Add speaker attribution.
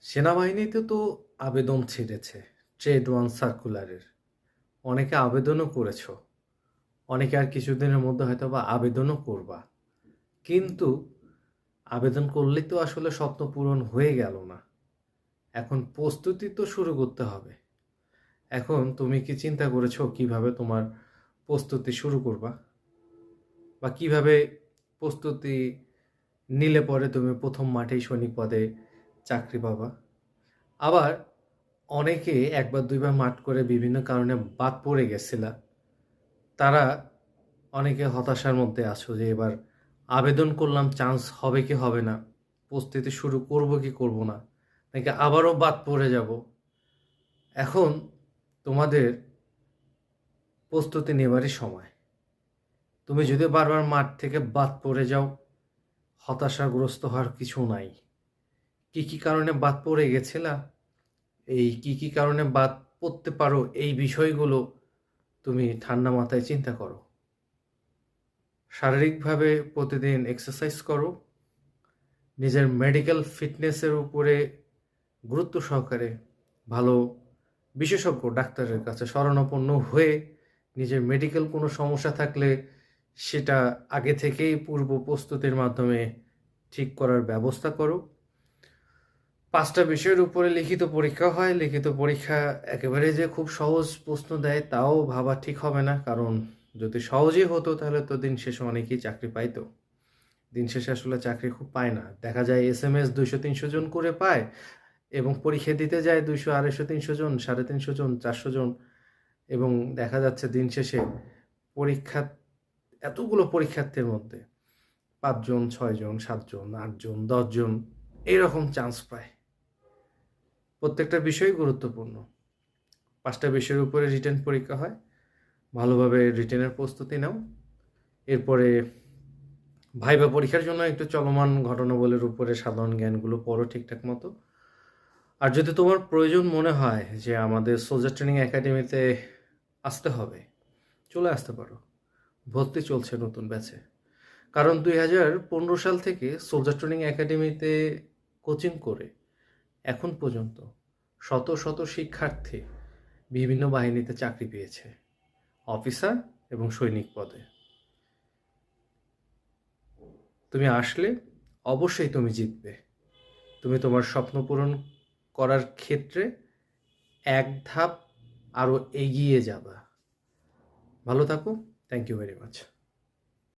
Speaker 1: সেনাবাহিনীতে তো আবেদন ছেড়েছে ট্রেড ওয়ান সার্কুলারের। অনেকে আবেদনও করেছো, অনেকে আর কিছুদিনের মধ্যে হয়তো বা আবেদনও করবা। কিন্তু আবেদন করলে তো আসলে স্বপ্ন পূরণ হয়ে গেল না। এখন প্রস্তুতি তো শুরু করতে হবে। এখন তুমি কি চিন্তা করেছো কিভাবে তোমার প্রস্তুতি শুরু করবা, বা কিভাবে প্রস্তুতি নিলে পরে তুমি প্রথম মাঠেই সৈনিক পদে চাকরি পাবা? আবার অনেকে একবার দুইবার মাঠ করে বিভিন্ন কারণে বাদ পড়ে গেছিলা, তারা অনেকে হতাশার মধ্যে আছো যে এবার আবেদন করলাম, চান্স হবে কি হবে না, প্রস্তুতি শুরু করব কি করব না, নাকি আবারও বাদ পড়ে যাব। এখন তোমাদের প্রস্তুতি নেবারই সময়। তুমি যদি বারবার মাঠ থেকে বাদ পড়ে যাও, হতাশাগ্রস্ত হওয়ার কিছু নাই। কি কি কারণে বাদ পড়ে গেছিলা, এই কি কি কারণে বাদ পড়তে পারো, এই বিষয়গুলো তুমি ঠান্ডা মাথায় চিন্তা করো। শারীরিকভাবে প্রতিদিন এক্সারসাইজ করো, নিজের মেডিকেল ফিটনেসের উপরে গুরুত্ব সহকারে ভালো বিশেষজ্ঞ ডাক্তারের কাছে শরণাপন্ন হয়ে নিজের মেডিকেল কোনো সমস্যা থাকলে সেটা আগে থেকেই পূর্ব প্রস্তুতির মাধ্যমে ঠিক করার ব্যবস্থা করো। 5টা বিষয়ের উপরে লিখিত পরীক্ষা হয়। লিখিত পরীক্ষা একেবারে যে খুব সহজ প্রশ্ন দেয় তাও ভাবা ঠিক হবে না, কারণ যদি সহজই হতো তাহলে তো দিন শেষে অনেকেই চাকরি পাইতো। দিন শেষে আসলে চাকরি খুব পায় না, দেখা যায় SMS 200-300 জন করে পায়, এবং পরীক্ষা দিতে যায় 200-250-300 জন, 350 জন, 400 জন, এবং দেখা যাচ্ছে দিন শেষে পরীক্ষা এতগুলো পরীক্ষার্থীর মধ্যে 5 জন, 6 জন, 7 জন, 8 জন, 10 জন এরকম চান্স পায়। প্রত্যেকটা বিষয়ই গুরুত্বপূর্ণ। 5টা বিষয়ের উপরে রিটেন পরীক্ষা হয়। ভালোভাবে রিটেনের প্রস্তুতি নাও। এরপরে ভাইবা পরীক্ষার জন্য একটু চলমান ঘটনাবলীর উপরে সাধারণ জ্ঞানগুলো পড়ো ঠিকঠাক মতো। আর যদি তোমার প্রয়োজন মনে হয় যে আমাদের সোলজার ট্রেনিং একাডেমিতে আসতে হবে, চলে আসতে পারো। ভর্তি চলছে নতুন ব্যাচে। কারণ 2015 সাল থেকে সোলজার ট্রেনিং একাডেমিতে কোচিং করে এখন পর্যন্ত শত শত শিক্ষার্থী বিভিন্ন বাহিনীতে চাকরি পেয়েছে, অফিসার এবং সৈনিক পদে। তুমি আসলে অবশ্যই তুমি জিতবে। তুমি তোমার স্বপ্ন পূরণ করার ক্ষেত্রে এক ধাপ আরও এগিয়ে যাবা। ভালো থাকো। Thank you very much.